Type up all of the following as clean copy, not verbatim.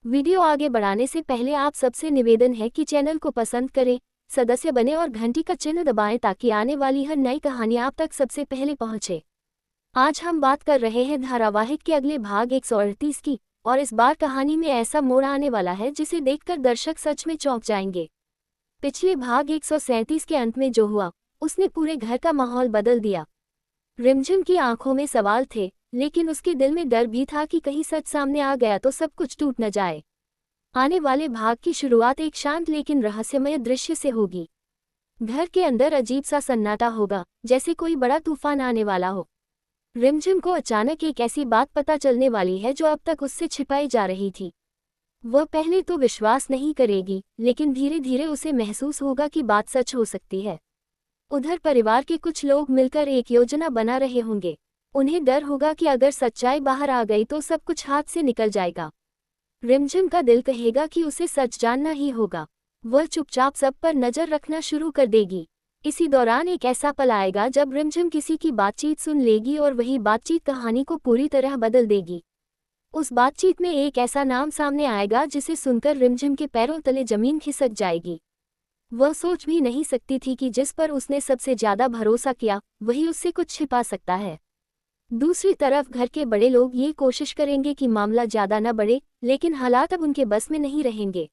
Video आगे बढ़ाने से पहले आप सबसे निवेदन है कि चैनल को पसंद करें, सदस्य बने और घंटी का चिन्ह दबाएं ताकि आने वाली हर नई कहानी आप तक सबसे पहले पहुंचे। आज हम बात कर रहे हैं धारावाहिक के अगले भाग 138 की, और इस बार कहानी में ऐसा मोड़ आने वाला है जिसे देखकर दर्शक सच में चौंक जाएंगे। पिछले भाग 137 के अंत में जो हुआ, उसने पूरे घर का माहौल बदल दिया। रिमझिम की आंखों में सवाल थे, लेकिन उसके दिल में डर भी था कि कहीं सच सामने आ गया तो सब कुछ टूट न जाए। आने वाले भाग की शुरुआत एक शांत लेकिन रहस्यमय दृश्य से होगी। घर के अंदर अजीब सा सन्नाटा होगा, जैसे कोई बड़ा तूफान आने वाला हो। रिमझिम को अचानक एक ऐसी बात पता चलने वाली है जो अब तक उससे छिपाई जा रही थी। वह पहले तो विश्वास नहीं करेगी, लेकिन धीरे धीरे उसे महसूस होगा कि बात सच हो सकती है। उधर परिवार के कुछ लोग मिलकर एक योजना बना रहे होंगे। उन्हें डर होगा कि अगर सच्चाई बाहर आ गई तो सब कुछ हाथ से निकल जाएगा। रिमझिम का दिल कहेगा कि उसे सच जानना ही होगा। वह चुपचाप सब पर नजर रखना शुरू कर देगी। इसी दौरान एक ऐसा पल आएगा जब रिमझिम किसी की बातचीत सुन लेगी और वही बातचीत कहानी को पूरी तरह बदल देगी। उस बातचीत में एक ऐसा नाम सामने आएगा जिसे सुनकर रिमझिम के पैरों तले जमीन खिसक जाएगी। वह सोच भी नहीं सकती थी कि जिस पर उसने सबसे ज्यादा भरोसा किया, वही उससे कुछ छिपा सकता है। दूसरी तरफ घर के बड़े लोग ये कोशिश करेंगे कि मामला ज्यादा न बढ़े, लेकिन हालात अब उनके बस में नहीं रहेंगे।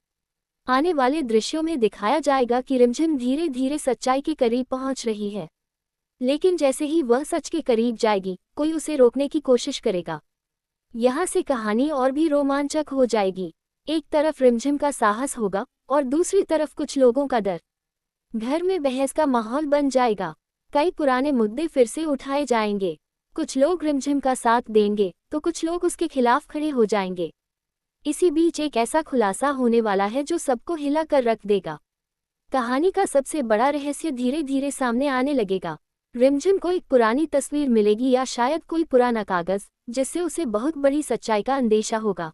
आने वाले दृश्यों में दिखाया जाएगा कि रिमझिम धीरे धीरे सच्चाई के करीब पहुंच रही है, लेकिन जैसे ही वह सच के करीब जाएगी, कोई उसे रोकने की कोशिश करेगा। यहाँ से कहानी और भी रोमांचक हो जाएगी। एक तरफ रिमझिम का साहस होगा और दूसरी तरफ कुछ लोगों का डर। घर में बहस का माहौल बन जाएगा। कई पुराने मुद्दे फिर से उठाए जाएंगे। कुछ लोग रिमझिम का साथ देंगे तो कुछ लोग उसके खिलाफ खड़े हो जाएंगे। इसी बीच एक ऐसा खुलासा होने वाला है जो सबको हिला कर रख देगा। कहानी का सबसे बड़ा रहस्य धीरे धीरे सामने आने लगेगा। रिमझिम को एक पुरानी तस्वीर मिलेगी या शायद कोई पुराना कागज, जिससे उसे बहुत बड़ी सच्चाई का अंदेशा होगा।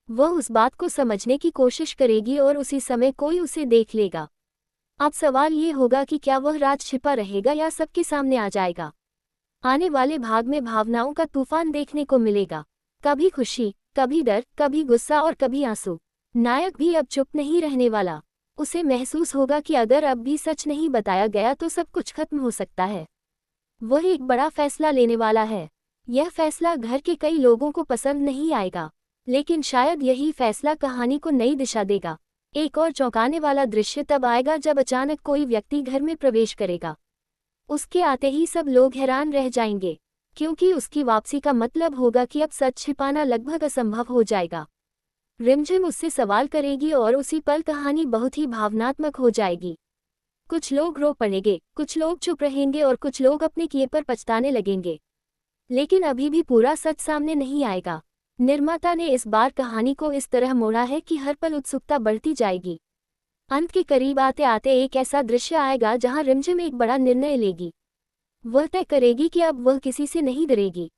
वह उस बात को समझने की कोशिश करेगी और उसी समय कोई उसे देख लेगा। अब सवाल ये होगा कि क्या वह राज छिपा रहेगा या सबके सामने आ जाएगा। आने वाले भाग में भावनाओं का तूफान देखने को मिलेगा। कभी खुशी, कभी डर, कभी गुस्सा और कभी आंसू। नायक भी अब चुप नहीं रहने वाला। उसे महसूस होगा कि अगर अब भी सच नहीं बताया गया तो सब कुछ खत्म हो सकता है। वह एक बड़ा फैसला लेने वाला है। यह फैसला घर के कई लोगों को पसंद नहीं आएगा, लेकिन शायद यही फैसला कहानी को नई दिशा देगा। एक और चौंकाने वाला दृश्य तब आएगा जब अचानक कोई व्यक्ति घर में प्रवेश करेगा। उसके आते ही सब लोग हैरान रह जाएंगे, क्योंकि उसकी वापसी का मतलब होगा कि अब सच छिपाना लगभग असंभव हो जाएगा। रिमझिम उससे सवाल करेगी और उसी पल कहानी बहुत ही भावनात्मक हो जाएगी। कुछ लोग रो पड़ेंगे, कुछ लोग चुप रहेंगे और कुछ लोग अपने किए पर पछताने लगेंगे। लेकिन अभी भी पूरा सच सामने नहीं आएगा। निर्माता ने इस बार कहानी को इस तरह मोड़ा है कि हर पल उत्सुकता बढ़ती जाएगी। अंत के करीब आते आते एक ऐसा दृश्य आएगा जहां रिमझिम एक बड़ा निर्णय लेगी। वह तय करेगी कि अब वह किसी से नहीं डरेगी।